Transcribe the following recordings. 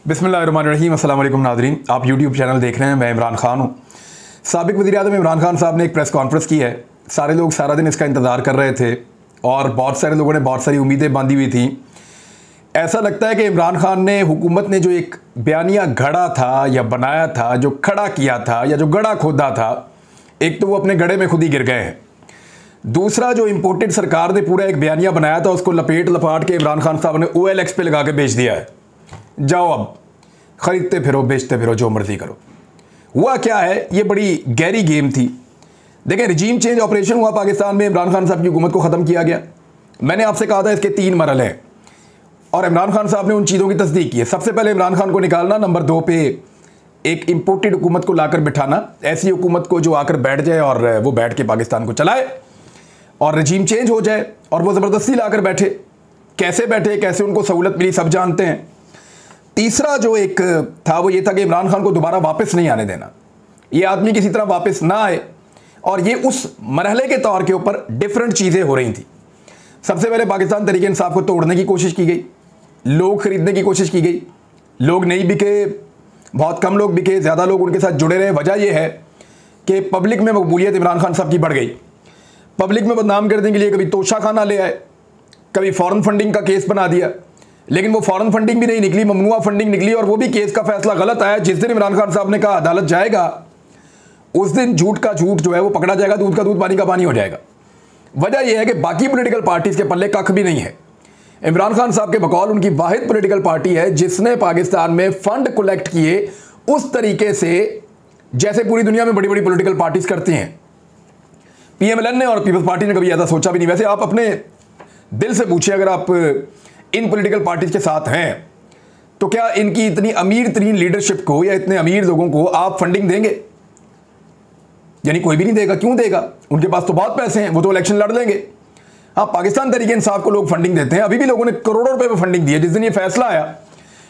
बिस्मिल्लाहिर्रहमानिर्रहीम। अस्सलाम वालेकुम नाज़रीन, आप यूट्यूब चैनल देख रहे हैं। मैं इमरान खान हूँ। साबिक़ वज़ीर-ए-आज़म इमरान खान साहब ने एक प्रेस कॉन्फ्रेंस की है। सारे लोग सारा दिन इसका इंतज़ार कर रहे थे और बहुत सारे लोगों ने बहुत सारी उम्मीदें बांधी हुई थी। ऐसा लगता है कि इमरान खान ने, हुकूमत ने जो एक बयानिया घड़ा था या बनाया था, जो खड़ा किया था या जो गड़ा खोदा था, एक तो वो अपने गड़े में खुद ही गिर गए हैं। दूसरा, जो इम्पोर्टेड सरकार ने पूरा एक बयानिया बनाया था, उसको लपेट लपाट के इमरान खान साहब ने OLX पे लगा के बेच दिया है। जाओ अब खरीदते फिरो, बेचते फिरो, जो मर्जी करो। हुआ क्या है, ये बड़ी गहरी गेम थी। देखें, रिजीम चेंज ऑपरेशन हुआ पाकिस्तान में, इमरान खान साहब की हुकूमत को ख़त्म किया गया। मैंने आपसे कहा था इसके 3 मरहले हैं और इमरान खान साहब ने उन चीज़ों की तस्दीक की है। सबसे पहले इमरान खान को निकालना, नंबर 2 पे एक इम्पोर्टेड हुकूमत को लाकर बिठाना, ऐसी हुकूमत को जो आकर बैठ जाए और वो बैठ के पाकिस्तान को चलाए और रिजीम चेंज हो जाए और वो ज़बरदस्ती लाकर बैठे। कैसे बैठे, कैसे उनको सहूलत मिली, सब जानते हैं। तीसरा जो एक था वो ये था कि इमरान खान को दोबारा वापस नहीं आने देना, ये आदमी किसी तरह वापस ना आए। और ये उस मरहले के तौर के ऊपर डिफरेंट चीज़ें हो रही थी। सबसे पहले पाकिस्तान तहरीक इंसाफ को तोड़ने की कोशिश की गई, लोग खरीदने की कोशिश की गई। लोग नहीं बिके, बहुत कम लोग बिके, ज़्यादा लोग उनके साथ जुड़े रहे। वजह यह है कि पब्लिक में मकबूलियत इमरान खान साहब की बढ़ गई। पब्लिक में बदनाम करने के लिए कभी तोशा खाना ले आए, कभी फॉरेन फंडिंग का केस बना दिया, लेकिन वो फॉरेन फंडिंग भी नहीं निकली, ममनुआ फंडिंग निकली और वो भी केस का फैसला गलत आया। जिस दिन इमरान खान साहब ने कहा अदालत जाएगा, उस दिन झूठ का झूठ जो है वो पकड़ा जाएगा, दूध का दूध पानी का पानी हो जाएगा। वजह यह है कि बाकी पॉलिटिकल पार्टीज के पल्ले कख भी नहीं है। इमरान खान साहब के बकौल उनकी वाहिद पॉलिटिकल पार्टी है जिसने पाकिस्तान में फंड कलेक्ट किए उस तरीके से जैसे पूरी दुनिया में बड़ी बड़ी पॉलिटिकल पार्टीज करती हैं। PMLN ने और पीपल्स पार्टी ने कभी ऐसा सोचा भी नहीं। वैसे आप अपने दिल से पूछिए, अगर आप इन पॉलिटिकल पार्टीज के साथ हैं तो क्या इनकी इतनी अमीर तरीन लीडरशिप को या इतने अमीर लोगों को आप फंडिंग देंगे? यानी कोई भी नहीं देगा। क्यों देगा? उनके पास तो बहुत पैसे हैं, वो तो इलेक्शन लड़ लेंगे। हाँ, पाकिस्तान तहरीक इंसाफ को लोग फंडिंग देते हैं। अभी भी लोगों ने करोड़ों रुपए में फंडिंग दी है। जिस दिन ये फैसला आया,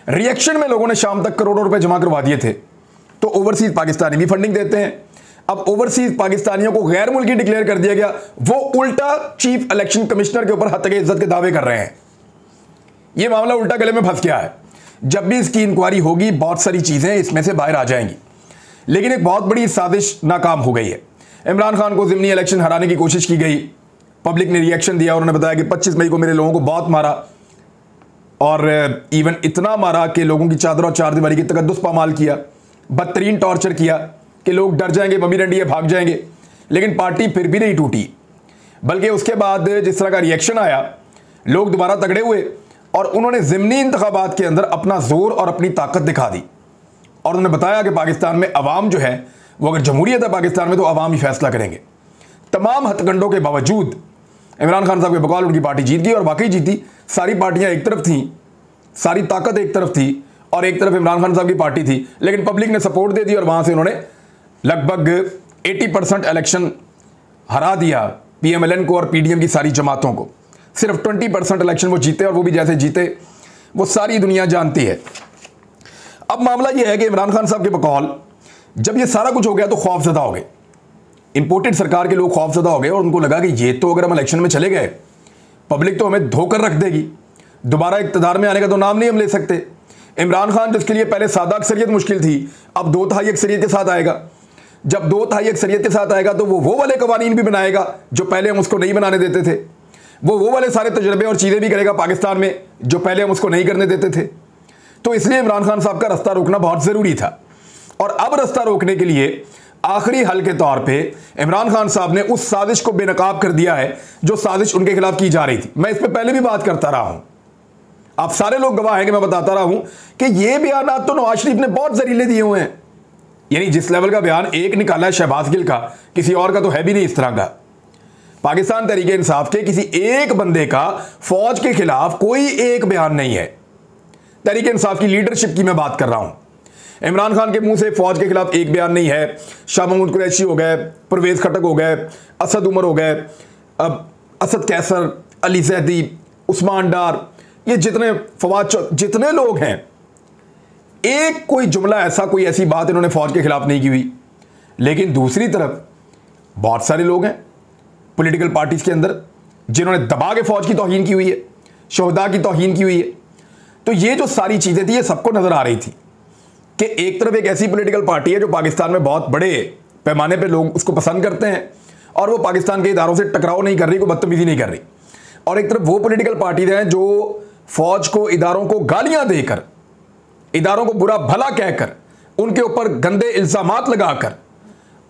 रिएक्शन में लोगों ने शाम तक करोड़ों रुपए जमा करवा दिए थे। तो ओवरसीज पाकिस्तानी भी फंडिंग देते हैं। अब ओवरसीज पाकिस्तानियों को गैर मुल्की डिक्लेयर कर दिया गया, वो उल्टा चीफ इलेक्शन कमिश्नर के ऊपर हत्या इज्जत के दावे कर रहे हैं। ये मामला उल्टा गले में फंस गया है। जब भी इसकी इंक्वायरी होगी, बहुत सारी चीजें इसमें से बाहर आ जाएंगी। लेकिन एक बहुत बड़ी साजिश नाकाम हो गई है। इमरान खान को ज़िमनी इलेक्शन हराने की कोशिश की गई। पब्लिक ने रिएक्शन दिया, उन्होंने बताया कि 25 मई को मेरे लोगों को बहुत मारा और इवन इतना मारा कि लोगों की चादर और चारदीवारी की तकद्दुस पामाल किया, बदतरीन टॉर्चर किया कि लोग डर जाएंगे, मम्मी डंडिये भाग जाएंगे। लेकिन पार्टी फिर भी नहीं टूटी, बल्कि उसके बाद जिस तरह का रिएक्शन आया, लोग दोबारा तगड़े हुए और उन्होंने ज़िमनी इंतखाबात के अंदर अपना जोर और अपनी ताकत दिखा दी। और उन्होंने बताया कि पाकिस्तान में अवाम जो है वो, अगर जमहूरियत है पाकिस्तान में, तो अवाम ही फैसला करेंगे। तमाम हथकंडों के बावजूद इमरान खान साहब के बकौल उनकी पार्टी जीत गई और वाकई जीती। सारी पार्टियां एक तरफ थीं, सारी ताकत एक तरफ थी और एक तरफ इमरान खान साहब की पार्टी थी। लेकिन पब्लिक ने सपोर्ट दे दी और वहां से उन्होंने लगभग 80% इलेक्शन हरा दिया PMLN को और PDM की सारी जमातों को। सिर्फ 20% इलेक्शन वो जीते और वो भी जैसे जीते वो सारी दुनिया जानती है। अब मामला ये है कि इमरान खान साहब के बकौल जब ये सारा कुछ हो गया तो खौफजदा हो गए। इंपोर्टेड सरकार के लोग खौफजदा हो गए और उनको लगा कि ये तो अगर हम इलेक्शन में चले गए, पब्लिक तो हमें धोकर रख देगी, दोबारा इक़्तिदार में आने का तो नाम नहीं हम ले सकते। इमरान खान जिसके लिए पहले सादा अक्सरियत मुश्किल थी, अब 2/3 अक्सरियत के साथ आएगा। जब 2/3 अक्सरियत के साथ आएगा तो वो वाले कवानीन भी बनाएगा जो पहले हम उसको नहीं बनाने देते थे। वो वाले सारे तजर्बे और चीज़ें भी करेगा पाकिस्तान में जो पहले हम उसको नहीं करने देते थे। तो इसलिए इमरान खान साहब का रास्ता रोकना बहुत ज़रूरी था। और अब रास्ता रोकने के लिए आखिरी हल के तौर पे इमरान खान साहब ने उस साजिश को बेनकाब कर दिया है जो साजिश उनके खिलाफ की जा रही थी। मैं इस पर पहले भी बात करता रहा हूं, आप सारे लोग गवाह हैं कि मैं बताता रहा हूं कि ये बयान तो नवाज शरीफ ने बहुत जहरीले दिए हुए हैं। यानी जिस लेवल का बयान एक निकाला है शहबाज गिल का, किसी और का तो है भी नहीं इस तरह का। पाकिस्तान तहरीक इंसाफ के किसी एक बंदे का फौज के खिलाफ कोई एक बयान नहीं है। तहरीक इंसाफ की लीडरशिप की मैं बात कर रहा हूं। इमरान खान के मुंह से फौज के खिलाफ एक बयान नहीं है। शाह महमूद कुरैशी हो गए, परवेज खटक हो गए, असद उमर हो गए, अब असद कैसर, अली जैदी, उस्मान डार, ये जितने फवाद, जितने लोग हैं, एक कोई जुमला ऐसा, कोई ऐसी बात इन्होंने फौज के खिलाफ नहीं की हुई। लेकिन दूसरी तरफ बहुत सारे लोग हैं पॉलिटिकल पार्टीज के अंदर जिन्होंने दबा के फौज की तौहीन की हुई है, शोहदा की तौहीन की हुई है। तो ये जो सारी चीज़ें थी ये सबको नज़र आ रही थी कि एक तरफ एक ऐसी पॉलिटिकल पार्टी है जो पाकिस्तान में बहुत बड़े पैमाने पे लोग उसको पसंद करते हैं और वो पाकिस्तान के इदारों से टकराव नहीं कर रही, कोई बदतमीजी नहीं कर रही, और एक तरफ वो पॉलिटिकल पार्टी हैं जो फौज को, इदारों को गालियां देकर, इदारों को बुरा भला कहकर, उनके ऊपर गंदे इल्जामात लगाकर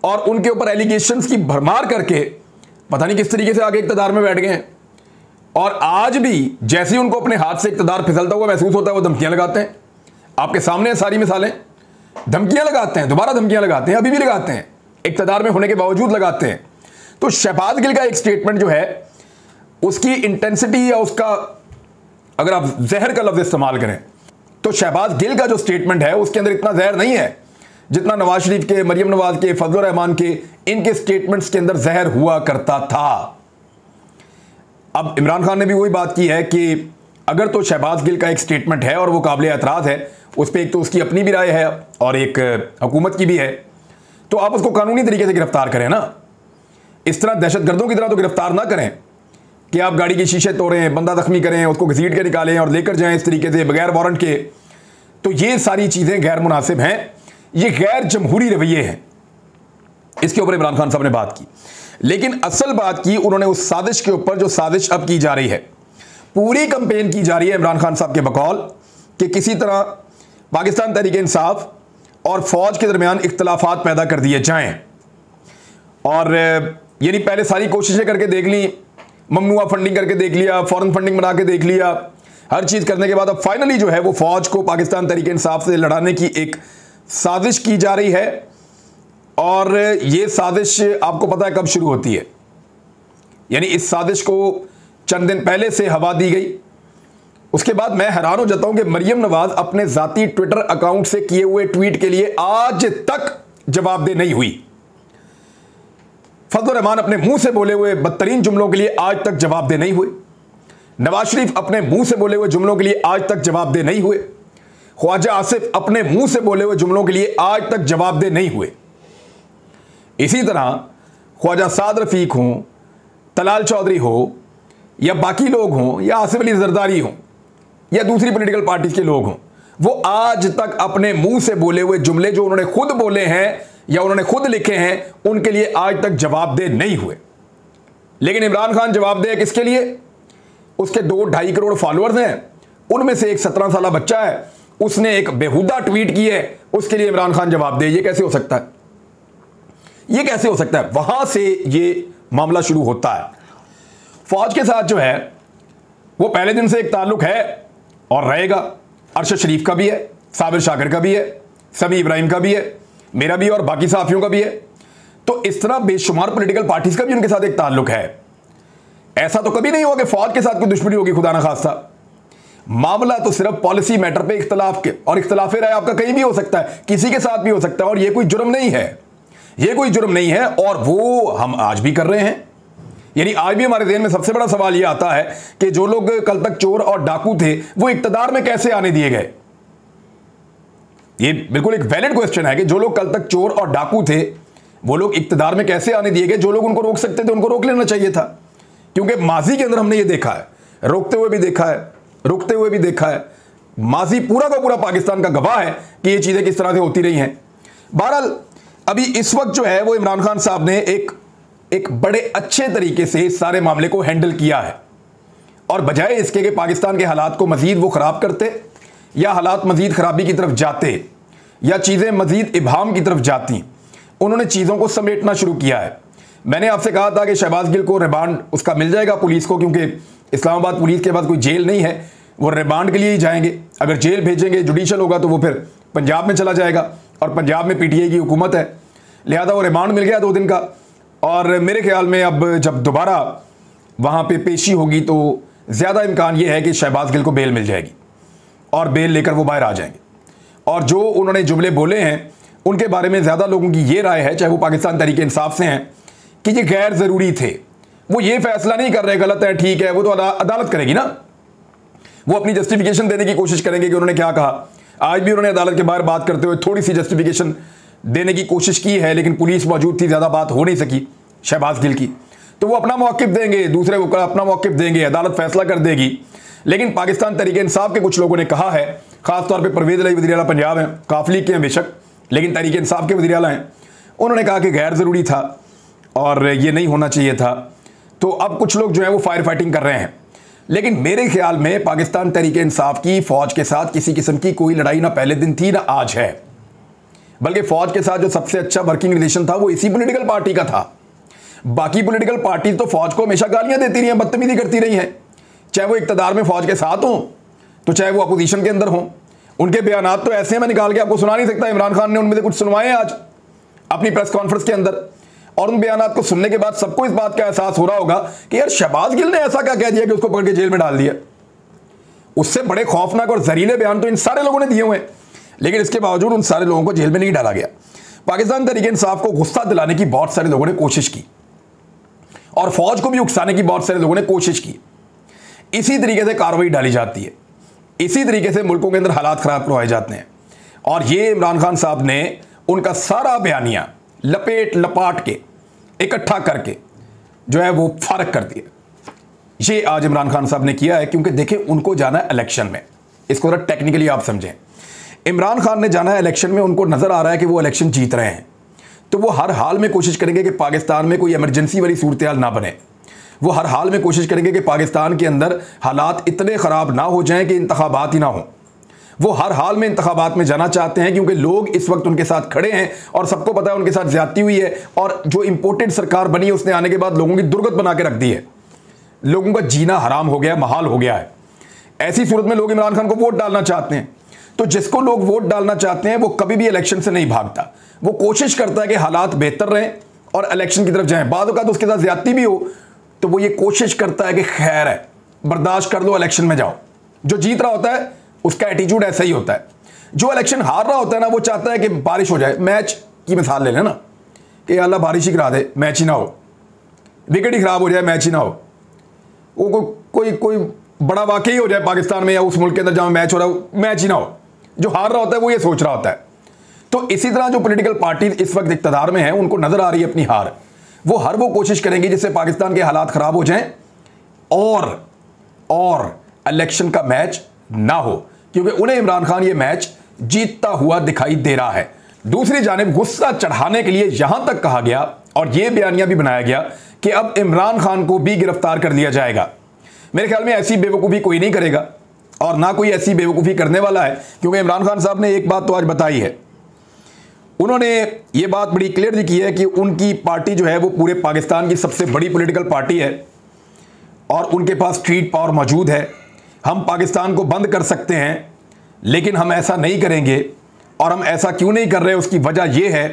और उनके ऊपर एलिगेशंस की भरमार करके पता नहीं किस तरीके से आगे इक़्तिदार में बैठ गए हैं। और आज भी जैसे ही उनको अपने हाथ से इक़्तिदार फिसलता हुआ महसूस होता है वो धमकियां लगाते हैं। आपके सामने है सारी मिसालें, धमकियां लगाते हैं, दोबारा धमकियां लगाते हैं, अभी भी लगाते हैं, इक़्तिदार में होने के बावजूद लगाते हैं। तो शहबाज गिल का एक स्टेटमेंट जो है उसकी इंटेंसिटी या उसका, अगर आप जहर का लफ्ज इस्तेमाल करें तो शहबाज गिल का जो स्टेटमेंट है उसके अंदर इतना जहर नहीं है जितना नवाज शरीफ के, मरियम नवाज के, फजलुर रहमान के, इनके स्टेटमेंट्स के अंदर जहर हुआ करता था। अब इमरान खान ने भी वही बात की है कि अगर तो शहबाज गिल का एक स्टेटमेंट है और वो काबिल एतराज़ है, उस पर एक तो उसकी अपनी भी राय है और एक हुकूमत की भी है, तो आप उसको कानूनी तरीके से गिरफ्तार करें ना। इस तरह दहशतगर्दों की तरह तो गिरफ्तार ना करें कि आप गाड़ी के शीशे तोड़ें, बंदा जख्मी करें, उसको घसीट के निकालें और लेकर जाएं इस तरीके से बगैर वारंट के। तो ये सारी चीज़ें गैर मुनासिब हैं, ये गैर जमहूरी रवैये हैं। इसके ऊपर इमरान खान साहब ने बात की, लेकिन असल बात की उन्होंने उस साजिश के ऊपर जो साजिश अब की जा रही है, पूरी कंपेन की जा रही है इमरान खान साहब के बकौल कि किसी तरह पाकिस्तान तहरीक इंसाफ और फौज के दरमियान इख्तलाफात पैदा कर दिए जाएं। और यानी पहले सारी कोशिशें करके देख ली, ममनुआ फंडिंग करके देख लिया, फॉरेन फंडिंग बना के देख लिया, हर चीज़ करने के बाद अब फाइनली जो है वो फौज को पाकिस्तान तहरीक इंसाफ से लड़ाने की एक साजिश की जा रही है। और ये साजिश आपको पता है कब शुरू होती है, यानी इस साजिश को चंद दिन पहले से हवा दी गई। उसके बाद मैं हैरान हो जाता हूं कि मरियम नवाज अपने जाती ट्विटर अकाउंट से किए हुए ट्वीट के लिए आज तक जवाबदेह नहीं हुई। फजलुर रहमान अपने मुंह से बोले हुए बदतरीन जुमलों के लिए आज तक जवाबदेह नहीं हुए। नवाज शरीफ अपने मुंह से बोले हुए जुमलों के लिए आज तक जवाबदेह नहीं हुए। ख्वाजा आसिफ अपने मुंह से बोले हुए जुमलों के लिए आज तक जवाबदेह नहीं हुए। इसी तरह ख्वाजा साद रफीक हों, तलाल चौधरी हो, या बाकी लोग हों, या आसिफ अली जरदारी हों, या दूसरी पॉलिटिकल पार्टी के लोग हों, वो आज तक अपने मुंह से बोले हुए जुमले जो उन्होंने खुद बोले हैं या उन्होंने खुद लिखे हैं उनके लिए आज तक जवाबदेह नहीं हुए। लेकिन इमरान खान जवाबदेह किसके लिए? उसके 2-2.5 करोड़ फॉलोअर्स हैं, उनमें से एक 17 साल बच्चा है, उसने एक बेहुदा ट्वीट की है, उसके लिए इमरान खान जवाबदेह। ये कैसे हो सकता है? ये कैसे हो सकता है? वहां से ये मामला शुरू होता है। फौज के साथ जो है वो पहले दिन से एक ताल्लुक है और रहेगा। अरशद शरीफ का भी है, साबिर शाकिर का भी है, समी इब्राहिम का भी है, मेरा भी और बाकी साथियों का भी है। तो इस तरह बेशुमार पॉलिटिकल पार्टीज का भी उनके साथ एक ताल्लुक है। ऐसा तो कभी नहीं होगा कि फौज के साथ कोई दुश्मनी होगी, खुदा ना खास्ता। मामला तो सिर्फ पॉलिसी मैटर पे इख्तलाफ के, और इख्तलाफ राय आपका कहीं भी हो सकता है, किसी के साथ भी हो सकता है, और ये कोई जुर्म नहीं है, ये कोई जुर्म नहीं है। और वो हम आज भी कर रहे हैं। यानी आज भी हमारे ज़हन में सबसे बड़ा सवाल यह आता है कि जो लोग कल तक चोर और डाकू थे वो इक्तदार में कैसे आने दिए गए? ये बिल्कुल एक वैलिड क्वेश्चन है कि जो लोग कल तक चोर और डाकू थे वो लोग इक्तदार में कैसे आने दिए गए? जो लोग उनको रोक सकते थे उनको रोक लेना चाहिए था, क्योंकि माजी के अंदर हमने ये देखा है, रोकते हुए भी देखा है, रुकते हुए भी देखा है। माजी पूरा का पूरा पाकिस्तान का गवाह है कि ये चीज़ें किस तरह से होती रही हैं। बहरहाल अभी इस वक्त जो है वो इमरान खान साहब ने एक बड़े अच्छे तरीके से इस सारे मामले को हैंडल किया है, और बजाय इसके कि पाकिस्तान के हालात को मजीद वो ख़राब करते या हालात मजीद ख़राबी की तरफ जाते या चीज़ें मजीद इबाम की तरफ जाती, उन्होंने चीज़ों को समेटना शुरू किया है। मैंने आपसे कहा था कि शहबाज गिल को रिमांड उसका मिल जाएगा पुलिस को, क्योंकि इस्लामाबाद पुलिस के पास कोई जेल नहीं है, वो रिमांड के लिए ही जाएंगे। अगर जेल भेजेंगे, जुडिशल होगा, तो वो फिर पंजाब में चला जाएगा, और पंजाब में पीटीआई की हुकूमत है, लिहाजा वो रिमांड मिल गया 2 दिन का। और मेरे ख्याल में अब जब दोबारा वहाँ पे पेशी होगी तो ज़्यादा इम्कान ये है कि शहबाज गिल को बेल मिल जाएगी और बेल लेकर वो बाहर आ जाएंगे। और जो उन्होंने जुमले बोले हैं उनके बारे में ज़्यादा लोगों की ये राय है, चाहे वो पाकिस्तान तहरीक इंसाफ से हैं, कि ये गैर ज़रूरी थे। वो ये फैसला नहीं कर रहे गलत है ठीक है, वो तो अदालत करेगी ना। वो अपनी जस्टिफिकेशन देने की कोशिश करेंगे कि उन्होंने क्या कहा। आज भी उन्होंने अदालत के बाहर बात करते हुए थोड़ी सी जस्टिफिकेशन देने की कोशिश की है, लेकिन पुलिस मौजूद थी, ज़्यादा बात हो नहीं सकी शहबाज गिल की। तो वो अपना मौक़िफ़ देंगे, दूसरे को अपना मौक़िफ़ देंगे, अदालत फैसला कर देगी। लेकिन पाकिस्तान तहरीक इंसाफ के कुछ लोगों ने कहा है, खासतौर पर परवेज अली वज़ीर आला पंजाब हैं, काफ लीग के हैं बेशक, लेकिन तहरीक इंसाफ के वज़ीर आला हैं, उन्होंने कहा कि गैर ज़रूरी था और ये नहीं होना चाहिए था। तो अब कुछ लोग जो है वो फायर फाइटिंग कर रहे हैं। लेकिन मेरे ख्याल में पाकिस्तान तहरीक इंसाफ की फ़ौज के साथ किसी किस्म की कोई लड़ाई ना पहले दिन थी ना आज है, बल्कि फ़ौज के साथ जो सबसे अच्छा वर्किंग रिलेशन था वो इसी पॉलिटिकल पार्टी का था। बाकी पॉलिटिकल पार्टी तो फ़ौज को हमेशा गालियां देती रही हैं, बदतमीजी करती रही हैं, चाहे वो इक़्तिदार में फ़ौज के साथ हों तो चाहे वो अपोजिशन के अंदर हों। उनके बयानात तो ऐसे हैं, मैं निकाल के आपको सुना नहीं सकता। इमरान खान ने उनमें से कुछ सुनवाए आज अपनी प्रेस कॉन्फ्रेंस के अंदर, और उन बयानात को सुनने के बाद सबको इस बात का एहसास हो रहा होगा कि यार शहबाज गिल ने ऐसा क्या कह दिया कि उसको पकड़ के जेल में डाल दिया। उससे बड़े खौफनाक और जहरीले बयान तो इन सारे लोगों ने दिए हुए हैं, लेकिन इसके बावजूद उन सारे लोगों को जेल में नहीं डाला गया। पाकिस्तान तहरीक इंसाफ को गुस्सा दिलाने की बहुत सारे लोगों ने कोशिश की और फौज को भी उकसाने की बहुत सारे लोगों ने कोशिश की। इसी तरीके से कार्रवाई डाली जाती है, इसी तरीके से मुल्कों के अंदर हालात खराब करवाए जाते हैं। और ये इमरान खान साहब ने उनका सारा बयानिया लपेट लपाट के इकट्ठा करके जो है वो फारग कर दिया। ये आज इमरान खान साहब ने किया है, क्योंकि देखें उनको जाना है इलेक्शन में। इसको जरा टेक्निकली आप समझें, इमरान खान ने जाना है इलेक्शन में, उनको नजर आ रहा है कि वो इलेक्शन जीत रहे हैं, तो वो हर हाल में कोशिश करेंगे कि पाकिस्तान में कोई इमरजेंसी वाली सूरत हाल ना बने। वो हर हाल में कोशिश करेंगे कि पाकिस्तान के अंदर हालात इतने ख़राब ना हो जाएं कि इंतखाबात ही ना हो। वो हर हाल में इंतखाबात में जाना चाहते हैं, क्योंकि लोग इस वक्त उनके साथ खड़े हैं और सबको पता है उनके साथ ज्यादती हुई है, और जो इंपोर्टेड सरकार बनी है उसने आने के बाद लोगों की दुर्गत बना के रख दी है। लोगों का जीना हराम हो गया, महाल हो गया है। ऐसी सूरत में लोग इमरान खान को वोट डालना चाहते हैं। तो जिसको लोग वोट डालना चाहते हैं वो कभी भी इलेक्शन से नहीं भागता, वो कोशिश करता है कि हालात बेहतर रहें और इलेक्शन की तरफ जाएं। बाद का तो उसके साथ ज्यादती भी हो तो वो ये कोशिश करता है कि खैर है, बर्दाश्त कर लो, इलेक्शन में जाओ। जो जीत रहा होता है उसका एटीट्यूड ऐसा ही होता है। जो इलेक्शन हार रहा होता है ना, वो चाहता है कि बारिश हो जाए। मैच की मिसाल ले लेना कि अल्लाह बारिश ही करा दे, मैच ही ना हो, विकेट ही खराब हो जाए, मैच ही ना हो, वो कोई बड़ा वाकई हो जाए पाकिस्तान में या उस मुल्क के अंदर जहां मैच हो रहा हो, मैच ही ना हो। जो हार रहा होता है वो ये सोच रहा होता है। तो इसी तरह जो पॉलिटिकल पार्टी इस वक्त इक़्तिदार में है, उनको नजर आ रही है अपनी हार, वो कोशिश करेंगी जिससे पाकिस्तान के हालात खराब हो जाएं और इलेक्शन का मैच ना हो, क्योंकि उन्हें इमरान खान ये मैच जीतता हुआ दिखाई दे रहा है। दूसरी जानिब गुस्सा चढ़ाने के लिए यहां तक कहा गया और यह बयानिया भी बनाया गया कि अब इमरान खान को भी गिरफ्तार कर लिया जाएगा। मेरे ख्याल में ऐसी बेवकूफ़ी कोई नहीं करेगा और ना कोई ऐसी बेवकूफ़ी करने वाला है, क्योंकि इमरान खान साहब ने एक बात तो आज बताई है। उन्होंने ये बात बड़ी क्लियर की है कि उनकी पार्टी जो है वो पूरे पाकिस्तान की सबसे बड़ी पॉलिटिकल पार्टी है और उनके पास स्ट्रीट पावर मौजूद है। हम पाकिस्तान को बंद कर सकते हैं, लेकिन हम ऐसा नहीं करेंगे। और हम ऐसा क्यों नहीं कर रहे, उसकी वजह यह है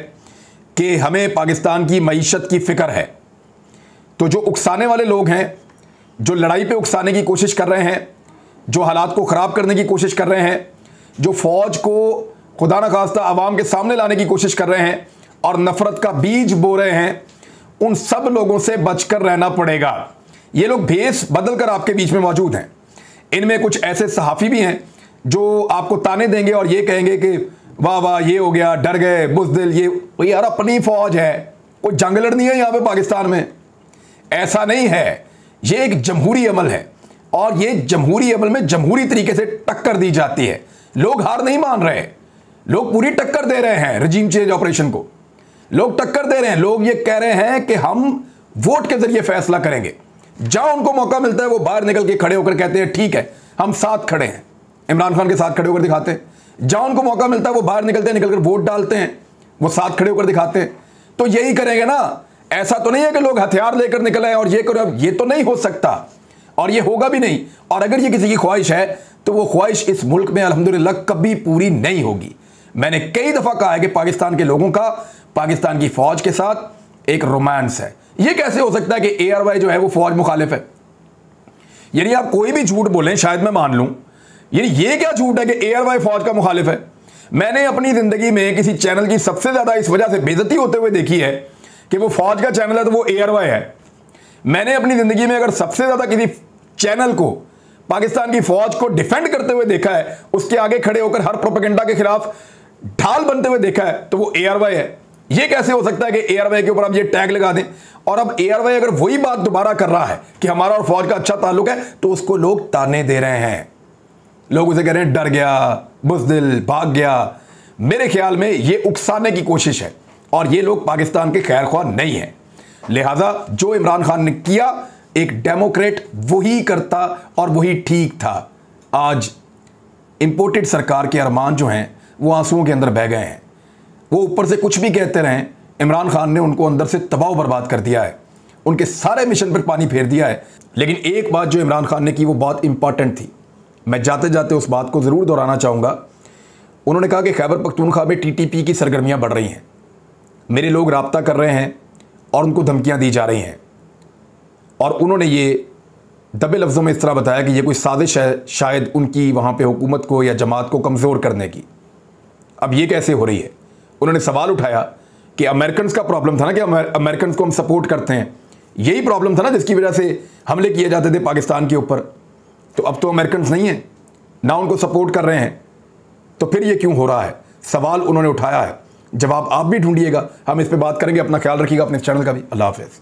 कि हमें पाकिस्तान की मईशत की फ़िक्र है। तो जो उकसाने वाले लोग हैं, जो लड़ाई पे उकसाने की कोशिश कर रहे हैं, जो हालात को ख़राब करने की कोशिश कर रहे हैं, जो फ़ौज को खुदा न खास्ता आवाम के सामने लाने की कोशिश कर रहे हैं और नफ़रत का बीज बो रहे हैं, उन सब लोगों से बचकर रहना पड़ेगा। ये लोग भेस बदल कर आपके बीच में मौजूद हैं। इनमें कुछ ऐसे सहाफ़ी भी हैं जो आपको ताने देंगे और ये कहेंगे कि वाह वाह ये हो गया, डर गए, बुज़दिल, ये यार अपनी फ़ौज है, कोई जंग लड़नी है यहाँ पे पाकिस्तान में। ऐसा नहीं है, ये एक जमहूरी अमल है और ये जमहूरी अमल में जमहूरी तरीके से टक्कर दी जाती है। लोग हार नहीं मान रहे, लोग पूरी टक्कर दे रहे हैं रजीम चेंज ऑपरेशन को। लोग टक्कर दे रहे हैं, लोग ये कह रहे हैं कि हम वोट के जरिए फैसला करेंगे। जहां उनको मौका मिलता है वो बाहर निकल के खड़े होकर कहते हैं ठीक है हम साथ खड़े हैं, इमरान खान के साथ खड़े होकर दिखाते हैं। जहां उनको मौका मिलता है वो बाहर निकलते हैं, निकलकर वोट डालते हैं, वो साथ खड़े होकर दिखाते हैं। तो यही करेंगे ना। ऐसा तो नहीं है कि लोग हथियार लेकर निकल आए और ये करो, ये तो नहीं हो सकता और ये होगा भी नहीं। और अगर ये किसी की ख्वाहिश है तो वो ख्वाहिश इस मुल्क में अल्हम्दुलिल्लाह कभी पूरी नहीं होगी। मैंने कई दफा कहा है कि पाकिस्तान के लोगों का पाकिस्तान की फौज के साथ एक रोमांस है। ये कैसे हो सकता है कि ARY जो है वो फौज मुखालिफ है? यानी आप कोई भी झूठ बोलें शायद मैं मान लूं, ये क्या झूठ है कि ARY फौज का मुखालिफ है? मैंने अपनी जिंदगी में किसी चैनल की सबसे ज्यादा इस वजह से बेइज्जती होते हुए देखी है कि वो फौज का चैनल है तो वो ARY है। मैंने अपनी जिंदगी में अगर सबसे ज्यादा किसी चैनल को पाकिस्तान की फौज को डिफेंड करते हुए देखा है, उसके आगे खड़े होकर हर प्रोपेगेंडा के खिलाफ ढाल बनते हुए देखा है, तो वो ARY है। ये कैसे हो सकता है कि एयरवे के ऊपर आप ये टैग लगा दें, और अब एयरवे अगर वही बात दोबारा कर रहा है कि हमारा और फौज का अच्छा ताल्लुक है, तो उसको लोग ताने दे रहे हैं। लोग उसे कह रहे हैं डर गया, बुज़दिल, भाग गया। मेरे ख्याल में ये उकसाने की कोशिश है, और ये लोग पाकिस्तान के खैर ख्वाह नहीं है। लिहाजा जो इमरान खान ने किया, एक डेमोक्रेट वही करता और वही ठीक था। आज इंपोर्टेड सरकार के अरमान जो हैं वो आंसुओं के अंदर बह गए हैं। वो ऊपर से कुछ भी कहते रहें, इमरान खान ने उनको अंदर से तबाह बर्बाद कर दिया है, उनके सारे मिशन पर पानी फेर दिया है। लेकिन एक बात जो इमरान खान ने की वो बहुत इंपॉर्टेंट थी, मैं जाते जाते उस बात को ज़रूर दोहराना चाहूँगा। उन्होंने कहा कि खैबर पख्तूनख्वा में टीटीपी की सरगर्मियाँ बढ़ रही हैं, मेरे लोग राब्ता कर रहे हैं और उनको धमकियाँ दी जा रही हैं। और उन्होंने ये दबे लफ्ज़ों में इस तरह बताया कि ये कोई साजिश है शायद उनकी वहाँ पे हुकूमत को या जमात को कमज़ोर करने की। अब ये कैसे हो रही है? उन्होंने सवाल उठाया कि अमेरिकन का प्रॉब्लम था ना, कि अमेरिकन को हम सपोर्ट करते हैं, यही प्रॉब्लम था ना जिसकी वजह से हमले किए जाते थे पाकिस्तान के ऊपर। तो अब तो अमेरिकन नहीं हैं ना, उनको सपोर्ट कर रहे हैं, तो फिर ये क्यों हो रहा है? सवाल उन्होंने उठाया है, जवाब आप भी ढूंढिएगा। हम इस पर बात करेंगे। अपना ख्याल रखिएगा, अपने चैनल का भी। अल्लाह हाफ़िज़।